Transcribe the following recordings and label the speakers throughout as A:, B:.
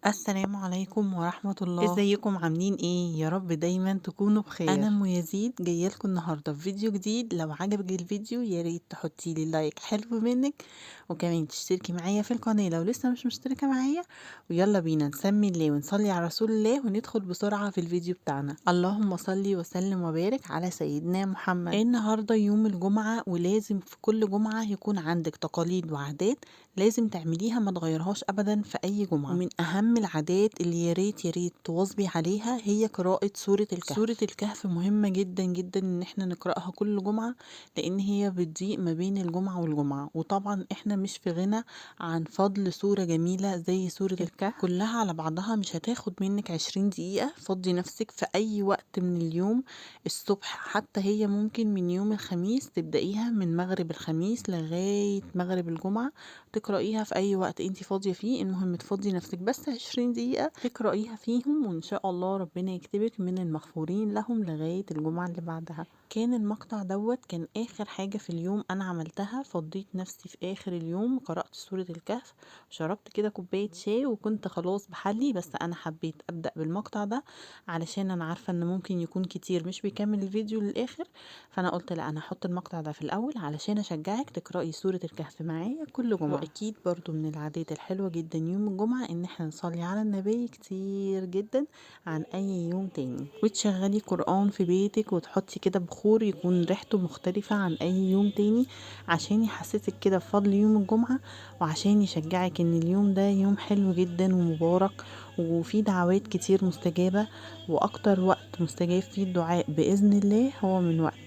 A: السلام عليكم ورحمة الله. ازيكم عاملين ايه؟ يا رب دايما تكونوا بخير. انا ام يزيد جايه لكم النهارده في فيديو جديد. لو عجبك الفيديو يا ريت تحطي لي لايك حلو منك، وكمان تشتركي معايا في القناه لو لسه مش مشتركه معايا. ويلا بينا نسمي الله ونصلي على رسول الله وندخل بسرعه في الفيديو بتاعنا. اللهم صلي وسلم وبارك على سيدنا محمد. النهارده يوم الجمعه، ولازم في كل جمعه يكون عندك تقاليد وعادات لازم تعمليها ما تغيرهاش ابدا في اي جمعه. ومن اهم العادات اللي يا ريت تواظبي عليها هي قراءه سوره الكهف. سوره الكهف مهمه جدا جدا ان احنا نقراها كل جمعه، لان هي بتضيء ما بين الجمعه والجمعه. وطبعا احنا مش في غنى عن فضل سوره جميله زي سوره الكهف. كلها على بعضها مش هتاخد منك 20 دقيقه. فضي نفسك في اي وقت من اليوم، الصبح حتى، هي ممكن من يوم الخميس تبدأيها من مغرب الخميس لغاية مغرب الجمعة، تقرأيها في أي وقت انتي فاضية فيه. المهم تفضي نفسك بس 20 دقيقة تقرأيها فيهم، وإن شاء الله ربنا يكتبك من المغفورين لهم لغاية الجمعة اللي بعدها. كان المقطع كان آخر حاجة في اليوم أنا عملتها. فضيت نفسي في آخر اليوم، قرأت سورة الكهف، شربت كده كوباية شاي وكنت خلاص بحلي. بس أنا حبيت أبدأ بالمقطع ده علشان أنا عارفة إن ممكن يكون كتير مش بيكمل الفيديو للآخر، فأنا قلت لا، أنا هحط المقطع ده في الأول علشان أشجعك تقرأي سورة الكهف معايا كل جمعة. وأكيد برضو من العادات الحلوة جدا يوم الجمعة إن احنا نصلي على النبي كتير جدا عن أي يوم تاني، وتشغلي قرآن في بيتك وتحطي كده بخور يكون ريحته مختلفة عن أي يوم تاني، عشان يحسسك كده بفضل يوم الجمعة، وعشان يشجعك إن اليوم ده يوم حلو جدا ومبارك وفي دعوات كتير مستجابة. واكتر وقت مستجاب فيه الدعاء باذن الله هو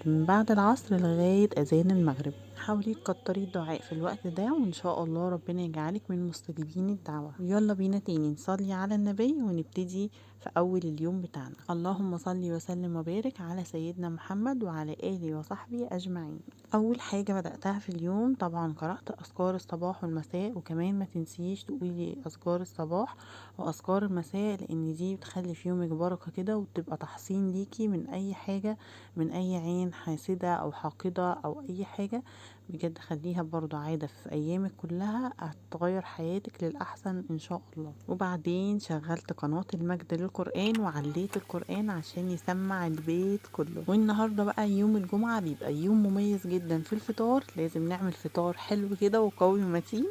A: من بعد العصر لغايه اذان المغرب. حاولي تكتري الدعاء في الوقت ده، وان شاء الله ربنا يجعلك من مستجيبين الدعوه. يلا بينا تاني نصلي على النبي ونبتدي في اول اليوم بتاعنا. اللهم صل وسلم وبارك على سيدنا محمد وعلى اله وصحبه اجمعين. اول حاجه بداتها في اليوم طبعا قرات اذكار الصباح والمساء، وكمان ما تنسيش تقولي اذكار الصباح واذكار المساء، لان دي بتخلي في يومك بركه كده، وبتبقى تحصين ليكي من اي حاجه، من اي عين حاسده او حاقده او اي حاجه. بجد خليها برضو عاده في ايامك كلها، هتغير حياتك للاحسن ان شاء الله. وبعدين شغلت قناه المجد للقران وعليت القران عشان يسمع البيت كله. والنهارده بقى يوم الجمعه بيبقى يوم مميز جدا في الفطار. لازم نعمل فطار حلو كده وقوي ومتين،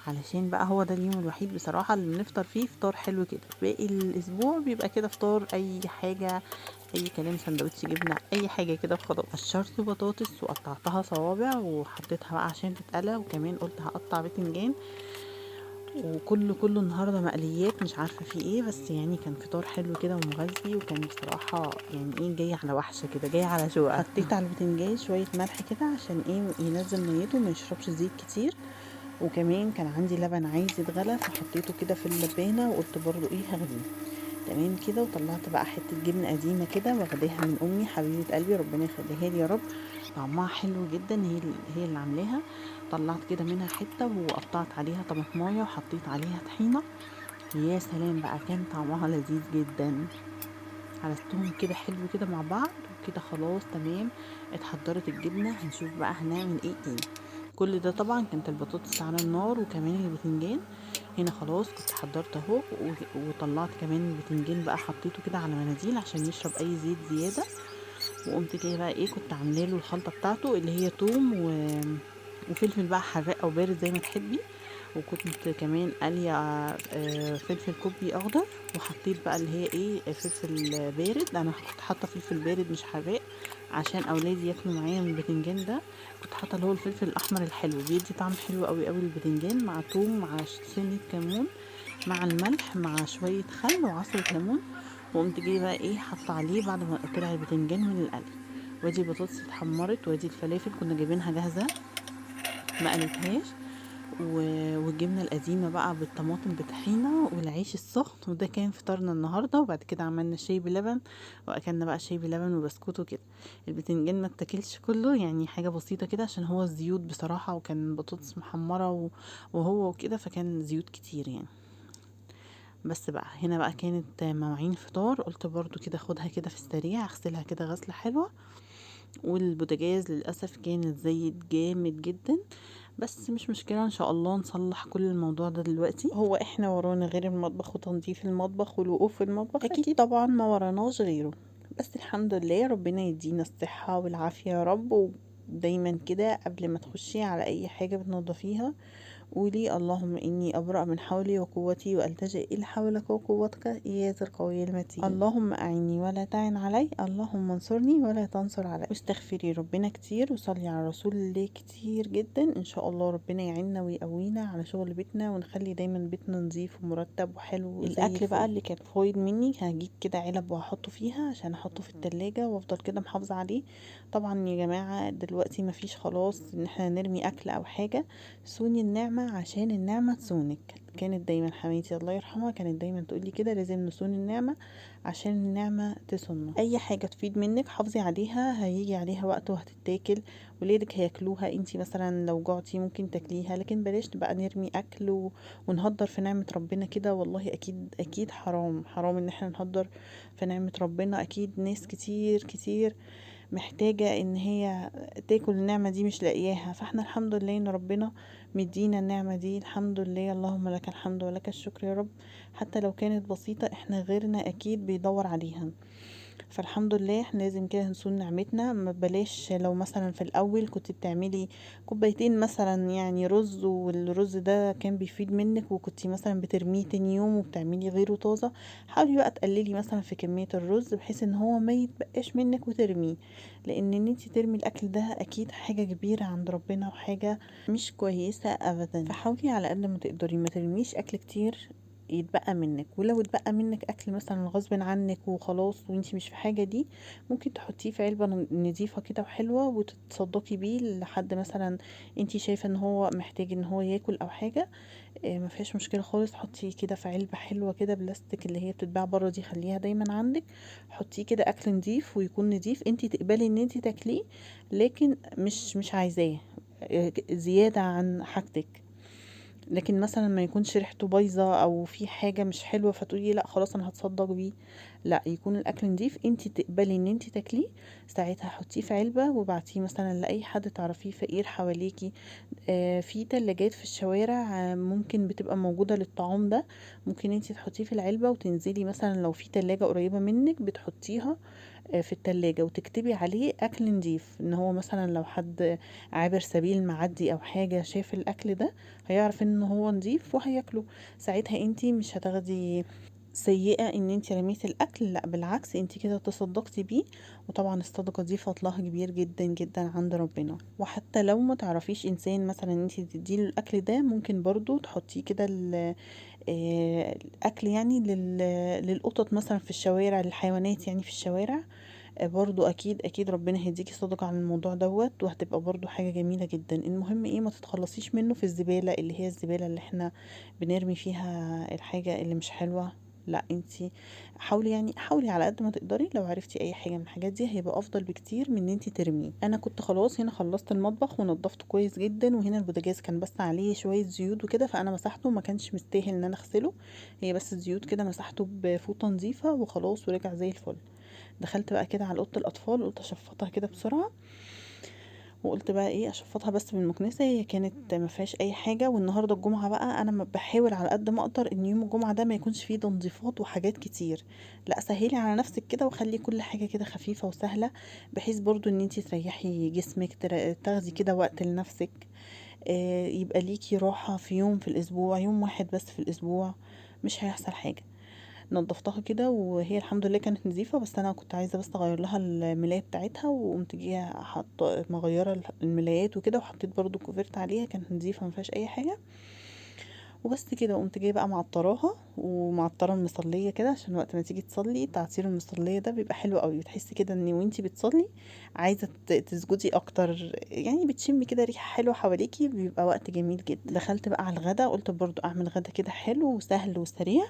A: علشان بقى هو ده اليوم الوحيد بصراحة اللي بنفطر فيه فطار حلو كده. باقي الأسبوع بيبقى كده فطار أي حاجة، أي كلام، سندوتش جبنة، أي حاجة كده وخلاص. قشرت بطاطس وقطعتها صوابع وحطيتها بقى عشان تتقلى، وكمان قلت هقطع بتنجان. وكله النهارده مقليات، مش عارفه في ايه، بس يعني كان فطار حلو كده ومغذي، وكان بصراحه يعني ايه، جاي على وحشه كده، جاي على شوقه. حطيت على البتنجان شويه ملح كده عشان ايه، ينزل ميته وما يشربش زيت كتير. وكمان كان عندي لبن عايز يتغلى فحطيته كده في اللبانه، وقلت برضو ايه هغليه تمام كده. وطلعت بقى حته جبنه قديمه كده واخداها من امي حبيبه قلبي، ربنا يخليها لي يا رب. طعمها حلو جدا، هي اللي عاملاها. طلعت كده منها حته وقطعت عليها طماطمايه وحطيت عليها طحينه. يا سلام بقى، كان طعمها لذيذ جدا. هرستهم كده حلو كده مع بعض وكده خلاص تمام. اتحضرت الجبنه، هنشوف بقى هنعمل ايه تاني. كل ده طبعا كانت البطاطس على النار وكمان البتنجان. هنا خلاص كنت حضرت اهو، وطلعت كمان البتنجان بقى حطيته كده على مناديل عشان يشرب اي زيت زياده. وقمت كده بقى ايه، كنت عامله له الخلطه بتاعته اللي هي توم وفلفل بقى حراق او بارد زي ما تحبي. وكنت كمان قالية فلفل كوبي اخضر، وحطيت بقى اللي هي ايه فلفل بارد. انا كنت حاطه فلفل بارد مش حراق عشان اولادي ياكلوا معايا من البتنجان ده. كنت حاطه اللي هو الفلفل الاحمر الحلو، بيدي طعم حلو قوي قوي البتنجان، مع توم مع سنه كمون مع الملح مع شويه خل وعصره ليمون. وقمت جايه بقى ايه حاطه عليه بعد ما طلع البتنجان من القلي. وادي البطاطس اتحمرت، وادي الفلافل كنا جايبينها جاهزه ما قليتهاش. والجبنه القديمه بقى بالطماطم بطحينه والعيش السخن. وده كان فطارنا النهارده. وبعد كده عملنا شاي بلبن، واكلنا بقى شاي بلبن وبسكوت وكده. البتنجان ما اتاكلش كله، يعني حاجه بسيطه كده عشان هو الزيوت بصراحه، وكان بطاطس محمره وهو وكده، فكان زيوت كتير يعني. بس بقى هنا بقى كانت مواعين فطار، قلت برضو كده خدها كده في السريع اغسلها كده غسله حلوه. والبوتاجاز للاسف كان زيت جامد جدا، بس مش مشكلة، ان شاء الله نصلح كل الموضوع ده دلوقتي. هو احنا ورانا غير المطبخ وتنظيف المطبخ والوقوف في المطبخ؟ اكيد طبعا ما وراناش غيره، بس الحمد لله ربنا يدينا الصحة والعافية يا رب. ودايما كده قبل ما تخشي على اي حاجة بتنضفيها قولي اللهم إني أبرأ من حولي وقوتي وألتجئ إلى حولك وقوتك يا ذا القوي المتين. اللهم أعني ولا تعن علي، اللهم انصرني ولا تنصر علي. واستغفري ربنا كتير وصلي على رسول الله كتير جدا، إن شاء الله ربنا يعيننا ويقوينا على شغل بيتنا ونخلي دايما بيتنا نظيف ومرتب وحلو. الأكل بقى اللي كان فايض مني هجيب كده علب وهحطه فيها عشان أحطه في التلاجة وأفضل كده محافظة عليه. طبعا يا جماعة دلوقتي مفيش خلاص إن احنا نرمي أكل أو حاجة، صوني النعمة عشان النعمة تصونك. كانت دايما حماتي الله يرحمها كانت دايما تقولي كده، لازم نصون النعمة عشان النعمة تصوننا. اي حاجة تفيد منك حافظي عليها، هيجي عليها وقت وهتتاكل، ولادك هياكلوها. انتي مثلا لو جعتي ممكن تاكليها، لكن بلاش بقى نرمي اكل ونهدر في نعمة ربنا كده. والله اكيد اكيد حرام حرام ان احنا نهدر في نعمة ربنا. اكيد ناس كتير كتير محتاجة ان هي تاكل النعمة دي مش لاقياها، فاحنا الحمد لله ان ربنا مدينا النعمة دي، الحمد لله اللهم لك الحمد ولك الشكر يا رب. حتى لو كانت بسيطة احنا غيرنا اكيد بيدور عليها، فالحمد لله احنا لازم كده نصون نعمتنا. ما بلاش لو مثلا في الاول كنت بتعملي كوبايتين مثلا يعني رز، والرز ده كان بيفيد منك وكنت مثلا بترميه تاني يوم وبتعملي غيره طازة، حاولي بقى تقللي مثلا في كمية الرز بحيث ان هو ما يتبقاش منك وترميه، لان ان انتي ترمي الاكل ده اكيد حاجة كبيرة عند ربنا وحاجة مش كويسة ابدا. فحاولي على قد ما تقدري ما ترميش اكل كتير يتبقى منك، ولو اتبقى منك اكل مثلا غصب عنك وخلاص وانتي مش في حاجة دي، ممكن تحطيه في علبة نظيفة كده وحلوة وتتصدقي بيه لحد مثلا انتي شايفة ان هو محتاج ان هو ياكل او حاجة. ما فيهاش مشكلة خالص، حطيه كده في علبة حلوة كده بلاستيك اللي هي بتتباع بره دي، خليها دايما عندك. حطيه كده اكل نظيف ويكون نظيف انتي تقبلي ان انتي تاكليه، لكن مش عايزاه زيادة عن حاجتك. لكن مثلا ما يكونش ريحته بايظه او في حاجه مش حلوه فتقولي لا خلاص انا هتصدق بيه، لا يكون الاكل نضيف انت تقبلي ان انت تاكليه، ساعتها حطيه في علبه وبعتيه مثلا لاي حد تعرفيه فقير حواليكي. في تلاجات في الشوارع ممكن بتبقى موجوده للطعام ده، ممكن انت تحطيه في العلبه وتنزلي مثلا لو في تلاجة قريبه منك بتحطيها في التلاجة وتكتبي عليه أكل نضيف، إن هو مثلا لو حد عابر سبيل معدي أو حاجة شاف الأكل ده هيعرف إن هو نضيف وهياكله. ساعتها انتي مش هتاخدي سيئة ان انتي رميتي الاكل، لا بالعكس انتي كده تصدقتي بيه. وطبعا الصدقة دي فضلها كبير جدا جدا عند ربنا. وحتى لو ما تعرفيش انسان مثلا انتي تديله الاكل ده، ممكن برضو تحطيه كده الاكل يعني للقطط مثلا في الشوارع، للحيوانات يعني في الشوارع. برضو اكيد اكيد ربنا هيديكي صدقة عن الموضوع دوت، وهتبقى برضو حاجة جميلة جدا. المهم ايه، ما تتخلصيش منه في الزبالة اللي هي الزبالة اللي احنا بنرمي فيها الحاجة اللي مش حلوة. لا انتي حاولي يعني حاولي على قد ما تقدري، لو عرفتي اي حاجة من الحاجات دي هيبقى افضل بكتير من ان انتي ترميه. انا كنت خلاص هنا خلصت المطبخ ونضفته كويس جدا، وهنا البوتاجاز كان بس عليه شوية زيوت وكده فانا مسحته، ما كانش مستاهل ان انا اغسله، هي بس زيوت كده، مسحته بفوطة نظيفة وخلاص ورجع زي الفل. دخلت بقى كده على اوضه الاطفال قلت اشفطها كده بسرعه، وقلت بقى ايه اشفطها بس بالمكنسه، هي كانت ما فيهاش اي حاجه. والنهارده الجمعه بقى انا بحاول على قد ما اقدر ان يوم الجمعه ده ما يكونش فيه تنظيفات وحاجات كتير، لا سهلي على نفسك كده وخلي كل حاجه كده خفيفه وسهله، بحيث برضو ان انتي تريحي جسمك، تاخدي كده وقت لنفسك. يبقى ليكي راحه في يوم في الاسبوع، يوم واحد بس في الاسبوع مش هيحصل حاجه. نضفتها كده وهي الحمد لله كانت نظيفة، بس انا كنت عايزة بس اغير لها الملاية بتاعتها، وقمت جايه مغيرة الملايات وكده، وحطيت برضو كوفرت عليها كانت نظيفة مفيهاش اي حاجة. وبس كده قمت جايه بقى معطراها ومعطره المصليه كده، عشان وقت ما تيجي تصلي تعطير المصليه ده بيبقى حلو قوي، بتحسي كده ان وانتي بتصلي عايزه تسجدي اكتر، يعني بتشمي كده ريحه حلوه حواليكي، بيبقى وقت جميل جدا. دخلت بقى على الغدا، قلت برضو اعمل غدا كده حلو وسهل وسريع،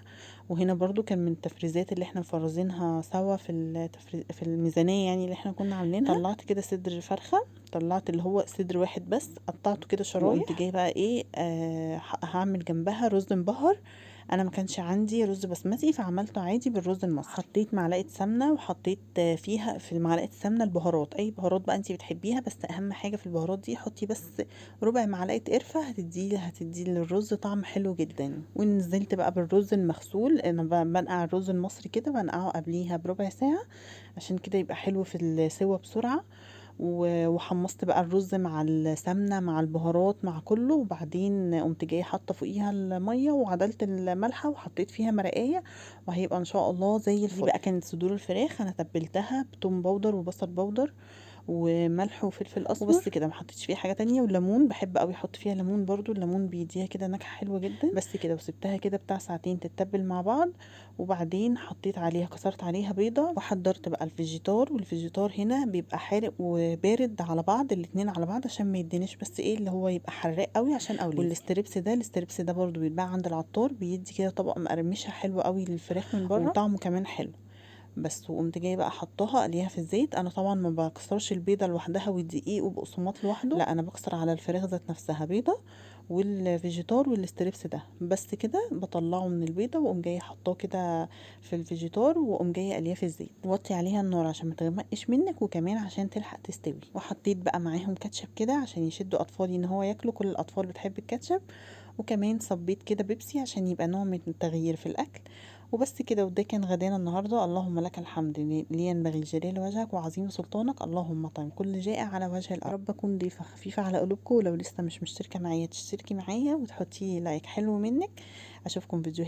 A: وهنا برضو كان من التفريزات اللي احنا مفرزينها سوا في الميزانيه يعني اللي احنا كنا عاملينها. طلعت كده صدر فرخه، طلعت اللي هو صدر واحد بس قطعته كده شرايح، وقمت جايه بقى ايه هعمل جنبها رز مبهر انا ما كانش عندي رز بسمتي فعملته عادي بالرز المصري. حطيت معلقه سمنه وحطيت فيها في معلقه السمنه البهارات، اي بهارات بقى انت بتحبيها، بس اهم حاجه في البهارات دي حطي بس ربع معلقه قرفه، هتدي للرز طعم حلو جدا. ونزلت بقى بالرز المغسول، انا بنقع الرز المصري كده، بنقعه قبليها بربع ساعه عشان كده يبقى حلو في السوا بسرعه. وحمصت بقى الرز مع السمنه مع البهارات مع كله، وبعدين قمت جايه حاطه فوقيها الميه وعدلت الملحه وحطيت فيها مرقايه، وهيبقى ان شاء الله زي الفل. دي بقى كانت صدور الفراخ، انا تبلتها بتوم باودر وبصل باودر وملح وفلفل اسمر وبس كده، ما حطيتش فيها حاجه تانية. والليمون بحب قوي احط فيها ليمون برضو، الليمون بيديها كده نكهه حلوه جدا. بس كده وسبتها كده بتاع ساعتين تتبل مع بعض، وبعدين حطيت عليها كسرت عليها بيضه، وحضرت بقى الفيجيتار. والفيجيتار هنا بيبقى حارق وبارد على بعض، الاتنين على بعض، عشان ما يدينيش بس ايه اللي هو يبقى حراق قوي عشان اولاد. الاستريبس ده برضو بيتباع عند العطار، بيدي كده طبقه مقرمشه حلوه قوي للفراخ من بره، وطعمه كمان حلو. بس وقمت جايه بقى حطاها اقليها في الزيت. انا طبعا ما بكسرش البيضه لوحدها والدقيق وبقسماط لوحده، لا انا بكسر على الفراخ ذات نفسها بيضه والفيجيتار والاستريبس ده، بس كده بطلعه من البيضه واقوم جايه حطاه كده في الفيجيتار، واقوم جايه قليه في الزيت، وطي عليها النار عشان ما تغمقش منك وكمان عشان تلحق تستوي. وحطيت بقى معاهم كاتشب كده عشان يشدوا اطفالي ان هو ياكلوا، كل الاطفال بتحب الكاتشب. وكمان صبيت كده بيبسي عشان يبقى نوع من التغيير في الاكل. وبس كده، وده كان غدانا النهارده. اللهم لك الحمد، لي ينبغي جلال وجهك وعظيم سلطانك، اللهم طعم كل جائع على وجه الارض. رب اكون ضيفه خفيفه على قلوبكم، ولو لسه مش مشتركه معايا تشتركي معايا وتحطي لايك حلو منك. اشوفكم فيديو